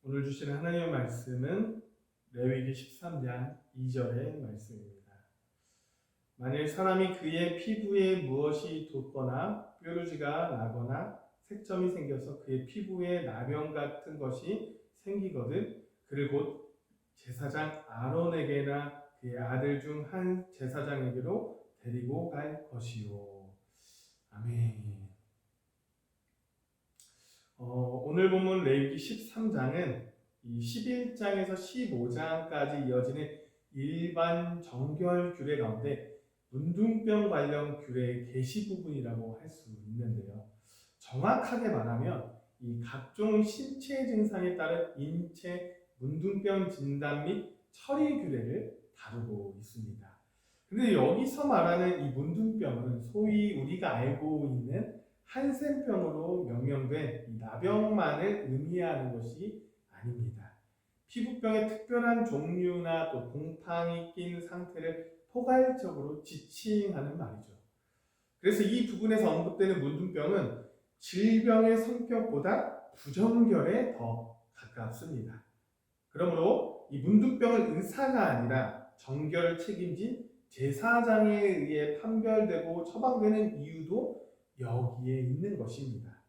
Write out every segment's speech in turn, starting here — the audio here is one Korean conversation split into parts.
오늘 주시는 하나님의 말씀은 레위기 13장 2절의 말씀입니다. 만일 사람이 그의 피부에 무엇이 돋거나 뾰루지가 나거나 색점이 생겨서 그의 피부에 나병 같은 것이 생기거든 그를 곧 제사장 아론에게나 그의 아들 중 한 제사장에게로 데리고 갈 것이요. 아멘. 오늘 본문 레위기 13장은 이 11장에서 15장까지 이어지는 일반 정결 규례 가운데 문둥병 관련 규례의 계시 부분이라고 할 수 있는데요. 정확하게 말하면 이 각종 신체 증상에 따른 인체 문둥병 진단 및 처리 규례를 다루고 있습니다. 근데 여기서 말하는 이 문둥병은 소위 우리가 알고 있는 한센병으로 명명된 이 나병만을 의미하는 것이 아닙니다. 피부병의 특별한 종류나 또 곰팡이 낀 상태를 포괄적으로 지칭하는 말이죠. 그래서 이 부분에서 언급되는 문둥병은 질병의 성격보다 부정결에 더 가깝습니다. 그러므로 이 문둥병을 의사가 아니라 정결을 책임진 제사장에 의해 판별되고 처방되는 이유도 여기에 있는 것입니다.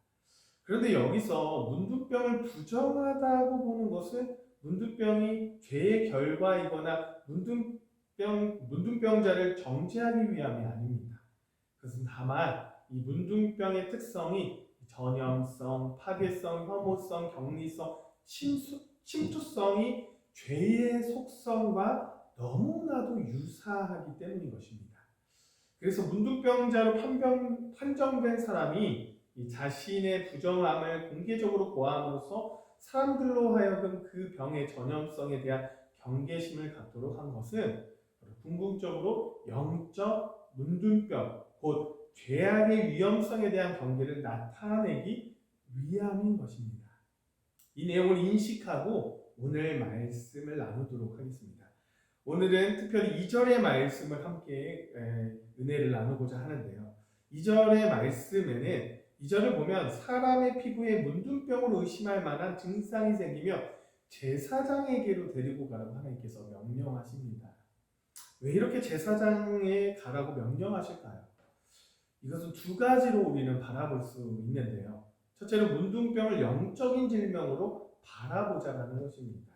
그런데 여기서 문둥병을 부정하다고 보는 것은 문둥병이 죄의 결과이거나 문둥병자를 정죄하기 위함이 아닙니다. 그것은 다만 이 문둥병의 특성이 전염성, 파괴성, 혐오성, 격리성, 침투성이 죄의 속성과 너무나도 유사하기 때문인 것입니다. 그래서 문둥병자로 판정된 사람이 이 자신의 부정함을 공개적으로 고함으로써 사람들로 하여금 그 병의 전염성에 대한 경계심을 갖도록 한 것은 궁극적으로 영적 문둥병, 곧 죄악의 위험성에 대한 경계를 나타내기 위함인 것입니다. 이 내용을 인식하고 오늘 말씀을 나누도록 하겠습니다. 오늘은 특별히 2절의 말씀을 함께 은혜를 나누고자 하는데요. 2절의 말씀에는 2절을 보면 사람의 피부에 문둥병으로 의심할 만한 증상이 생기며 제사장에게로 데리고 가라고 하나님께서 명령하십니다. 왜 이렇게 제사장에 가라고 명령하실까요? 이것은 두 가지로 우리는 바라볼 수 있는데요. 첫째로 문둥병을 영적인 질병으로 바라보자라는 것입니다.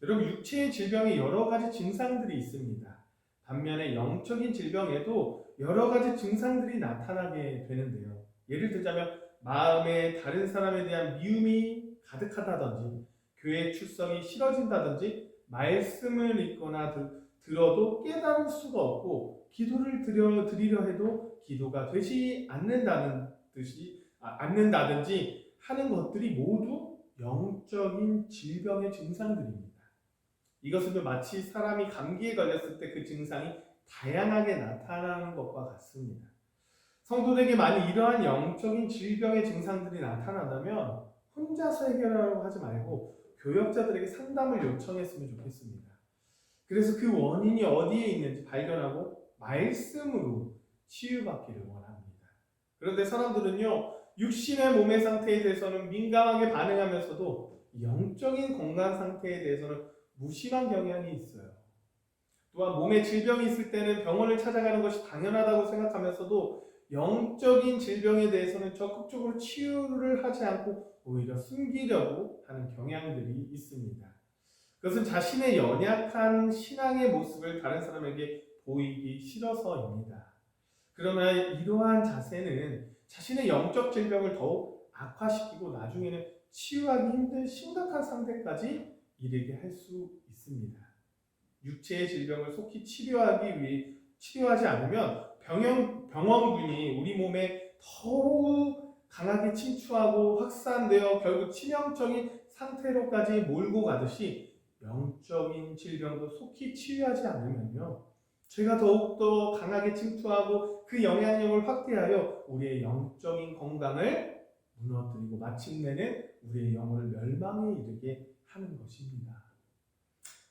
여러분, 육체의 질병에 여러 가지 증상들이 있습니다. 반면에 영적인 질병에도 여러 가지 증상들이 나타나게 되는데요. 예를 들자면 마음에 다른 사람에 대한 미움이 가득하다든지, 교회 출석이 싫어진다든지, 말씀을 읽거나 들어도 깨달을 수가 없고, 기도를 드리려 해도 기도가 되지 않는다든지 하는 것들이 모두 영적인 질병의 증상들입니다. 이것은 마치 사람이 감기에 걸렸을 때 그 증상이 다양하게 나타나는 것과 같습니다. 성도들에게 만약 이러한 영적인 질병의 증상들이 나타난다면 혼자서 해결하려고 하지 말고 교역자들에게 상담을 요청했으면 좋겠습니다. 그래서 그 원인이 어디에 있는지 발견하고 말씀으로 치유받기를 원합니다. 그런데 사람들은요, 육신의 몸의 상태에 대해서는 민감하게 반응하면서도 영적인 건강 상태에 대해서는 무심한 경향이 있어요. 또한 몸에 질병이 있을 때는 병원을 찾아가는 것이 당연하다고 생각하면서도 영적인 질병에 대해서는 적극적으로 치유를 하지 않고 오히려 숨기려고 하는 경향들이 있습니다. 그것은 자신의 연약한 신앙의 모습을 다른 사람에게 보이기 싫어서입니다. 그러나 이러한 자세는 자신의 영적 질병을 더욱 악화시키고 나중에는 치유하기 힘든 심각한 상태까지 이르게 할 수 있습니다. 육체의 질병을 속히 치료하지 않으면 병원균이 우리 몸에 더욱 강하게 침투하고 확산되어 결국 치명적인 상태로까지 몰고 가듯이 영적인 질병도 속히 치유하지 않으면요, 죄가 더욱더 강하게 침투하고 그 영향력을 확대하여 우리의 영적인 건강을 무너뜨리고 마침내는 우리의 영혼을 멸망에 이르게 하는 것입니다.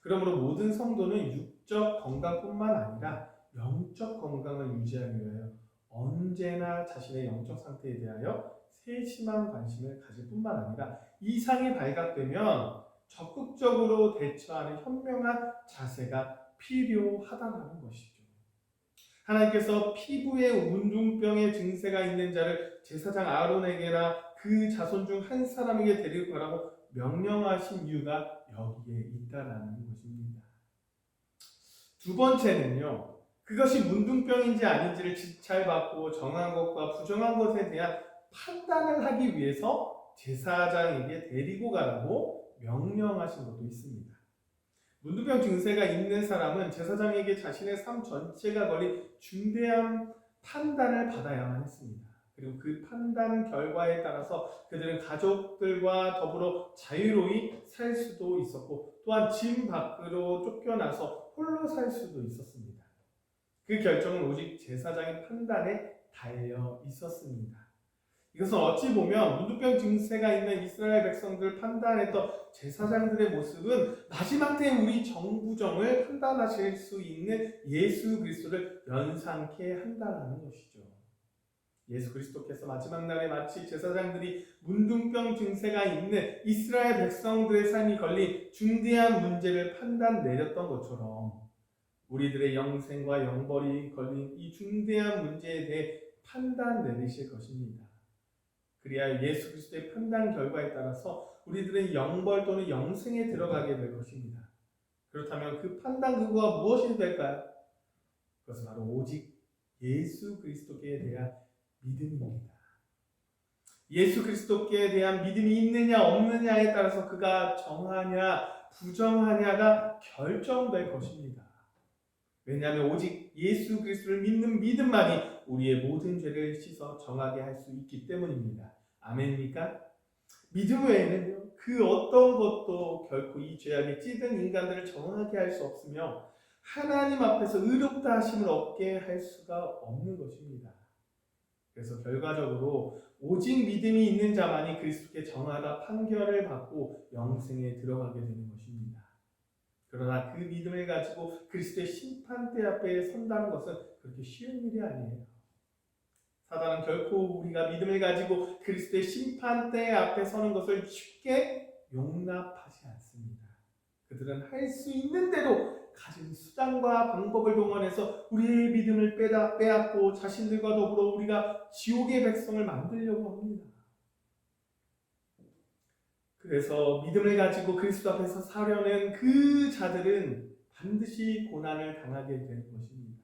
그러므로 모든 성도는 육적 건강뿐만 아니라 영적 건강을 유지하기 위하여 언제나 자신의 영적 상태에 대하여 세심한 관심을 가질 뿐만 아니라 이상이 발각되면 적극적으로 대처하는 현명한 자세가 필요하다는 것이죠. 하나님께서 피부에 문둥병의 증세가 있는 자를 제사장 아론에게나 그 자손 중 한 사람에게 데리고 가라고 명령하신 이유가 여기에 있다라는 것입니다. 두 번째는요, 그것이 문둥병인지 아닌지를 지찰받고 정한 것과 부정한 것에 대한 판단을 하기 위해서 제사장에게 데리고 가라고 명령하신 것도 있습니다. 문둥병 증세가 있는 사람은 제사장에게 자신의 삶 전체가 걸린 중대한 판단을 받아야만 했습니다. 그리고 그 판단 결과에 따라서 그들은 가족들과 더불어 자유로이 살 수도 있었고, 또한 집 밖으로 쫓겨나서 홀로 살 수도 있었습니다. 그 결정은 오직 제사장의 판단에 달려 있었습니다. 이것은 어찌 보면 문둥병 증세가 있는 이스라엘 백성들을 판단했던 제사장들의 모습은 마지막 때 우리 정부정을 판단하실 수 있는 예수 그리스도를 연상케 한다는 것이죠. 예수 그리스도께서 마지막 날에 마치 제사장들이 문둥병 증세가 있는 이스라엘 백성들의 삶이 걸린 중대한 문제를 판단 내렸던 것처럼 우리들의 영생과 영벌이 걸린 이 중대한 문제에 대해 판단 내리실 것입니다. 그래야 예수 그리스도의 판단 결과에 따라서 우리들의 영벌 또는 영생에 들어가게 될 것입니다. 그렇다면 그 판단 근거가 무엇이 될까요? 그것은 바로 오직 예수 그리스도께 대한 믿음입니다. 예수 그리스도께 대한 믿음이 있느냐 없느냐에 따라서 그가 정하냐 부정하냐가 결정될 것입니다. 왜냐하면 오직 예수 그리스도를 믿는 믿음만이 우리의 모든 죄를 씻어 정하게 할 수 있기 때문입니다. 아멘입니까? 믿음 외에는 그 어떤 것도 결코 이 죄악에 찌든 인간들을 정하게 할 수 없으며 하나님 앞에서 의롭다 하심을 얻게 할 수가 없는 것입니다. 그래서 결과적으로 오직 믿음이 있는 자만이 그리스도께 정하다 판결을 받고 영생에 들어가게 되는 것입니다. 그러나 그 믿음을 가지고 그리스도의 심판대 앞에 선다는 것은 그렇게 쉬운 일이 아니에요. 사단은 결코 우리가 믿음을 가지고 그리스도의 심판대 앞에 서는 것을 쉽게 용납하지 않습니다. 그들은 할 수 있는 대로 가진 수단과 방법을 동원해서 우리의 믿음을 빼앗고 자신들과 더불어 우리가 지옥의 백성을 만들려고 합니다. 그래서 믿음을 가지고 그리스도 앞에서 사려는 그 자들은 반드시 고난을 당하게 되는 것입니다.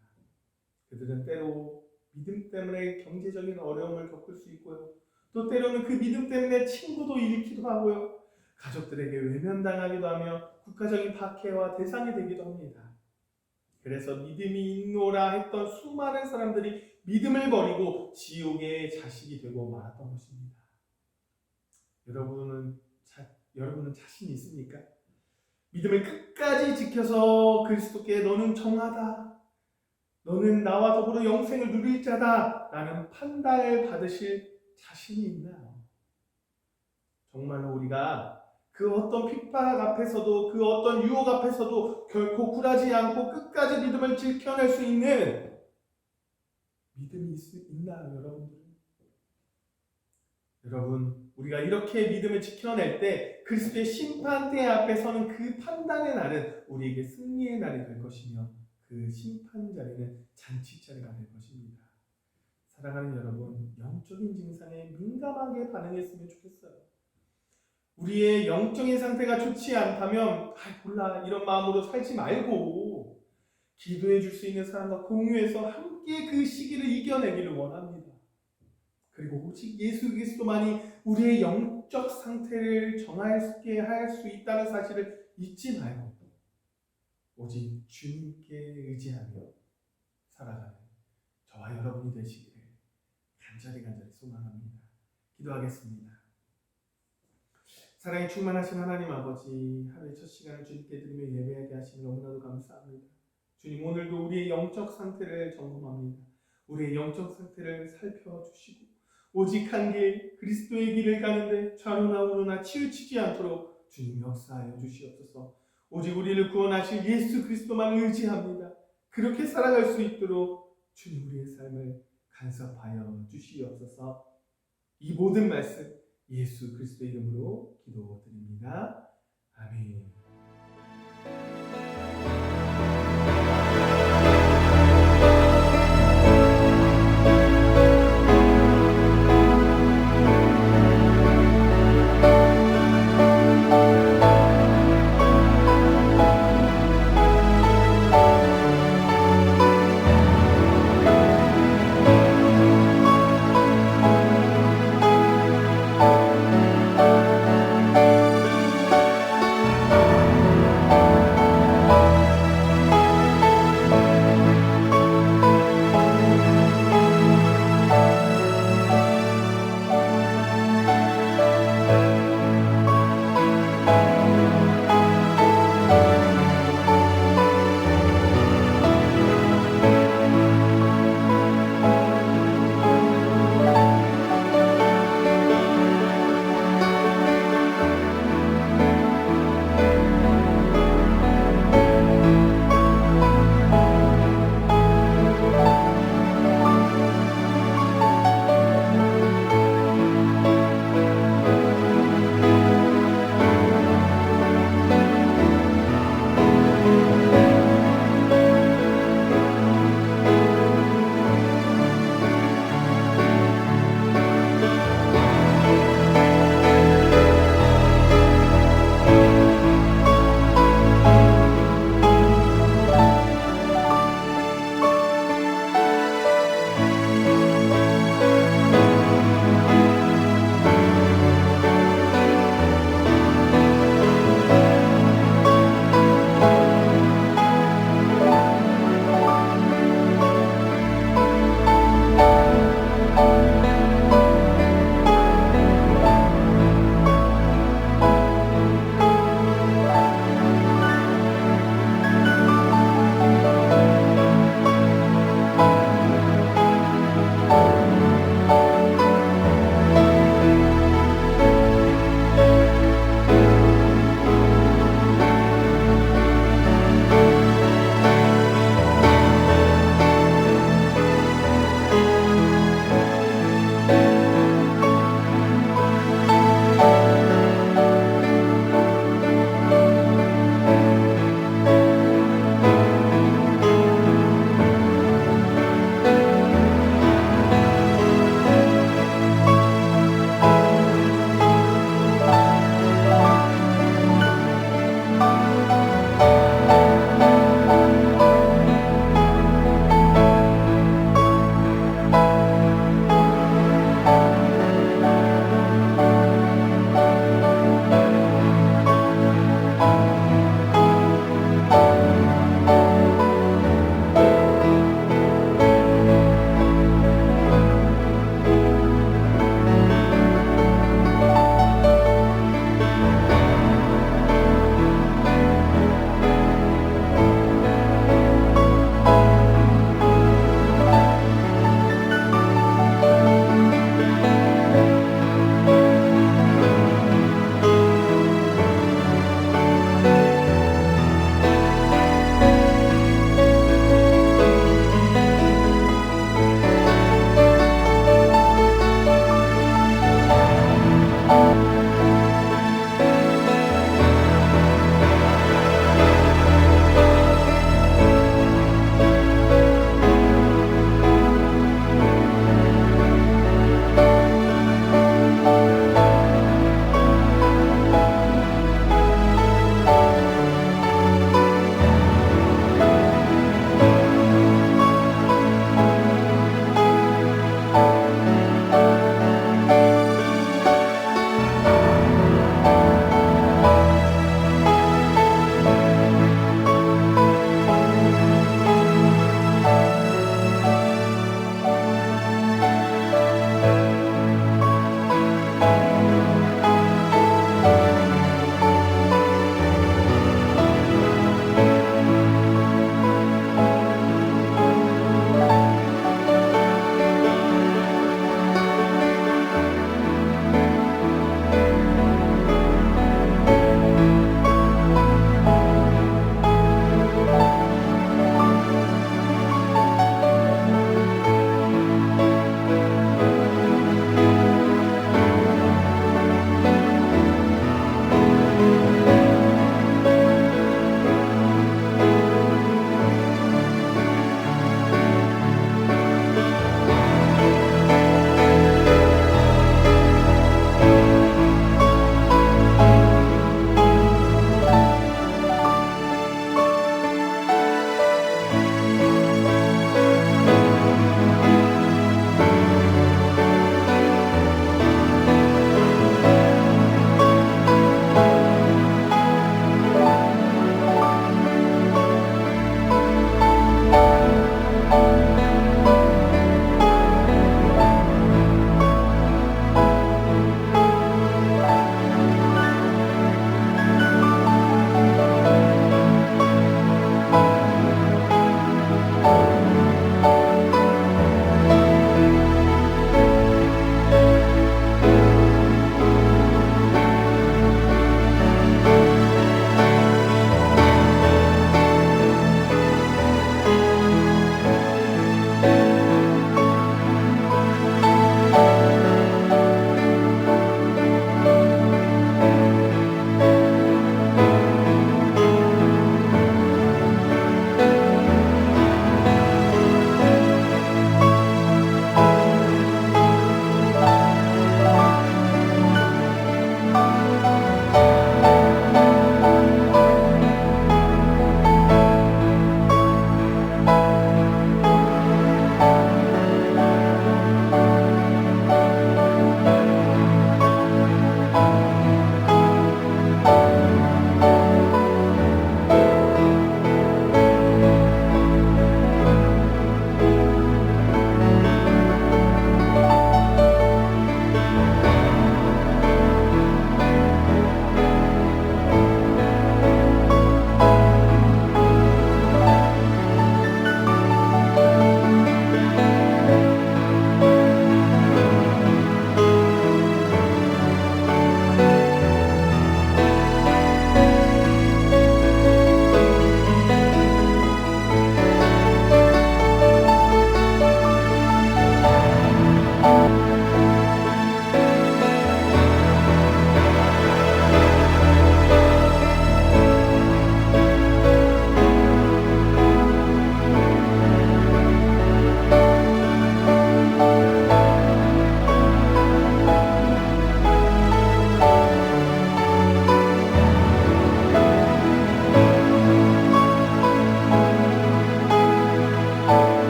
그들은 때로 믿음 때문에 경제적인 어려움을 겪을 수 있고요. 또 때로는 그 믿음 때문에 친구도 잃기도 하고요. 가족들에게 외면당하기도 하며 국가적인 박해와 대상이 되기도 합니다. 그래서 믿음이 있노라 했던 수많은 사람들이 믿음을 버리고 지옥의 자식이 되고 말았던 것입니다. 여러분은 자신이 있습니까? 믿음을 끝까지 지켜서 그리스도께 너는 정하다, 너는 나와 더불어 영생을 누릴 자다 라는 판단을 받으실 자신이 있나요? 정말로 우리가 그 어떤 핍박 앞에서도 그 어떤 유혹 앞에서도 결코 굴하지 않고 끝까지 믿음을 지켜낼 수 있는 믿음이 있나요, 여러분들? 여러분, 우리가 이렇게 믿음을 지켜낼 때 그리스도의 심판대 앞에 서는 그 판단의 날은 우리에게 승리의 날이 될 것이며 그 심판 자리는 잔치 자리가 될 것입니다. 사랑하는 여러분, 영적인 증상에 민감하게 반응했으면 좋겠어요. 우리의 영적인 상태가 좋지 않다면 몰라 이런 마음으로 살지 말고 기도해 줄 수 있는 사람과 공유해서 함께 그 시기를 이겨내기를 원합니다. 그리고 오직 예수 그리스도만이 우리의 영적 상태를 정하게 할 수 있다는 사실을 잊지 말고 오직 주님께 의지하며 살아가는 저와 여러분이 되시기를 간절히 소망합니다. 기도하겠습니다. 사랑이 충만하신 하나님 아버지, 하루의 첫 시간을 주님께 드리며 예배하게 하시니 너무나도 감사합니다. 주님, 오늘도 우리의 영적 상태를 점검합니다. 우리의 영적 상태를 살펴주시고 오직 한 길, 그리스도의 길을 가는데 좌로나 우로나 치우치지 않도록 주님 역사하여 주시옵소서. 오직 우리를 구원하실 예수 그리스도만 의지합니다. 그렇게 살아갈 수 있도록 주님 우리의 삶을 간섭하여 주시옵소서. 이 모든 말씀 예수 그리스도의 이름으로 기도드립니다. 아멘.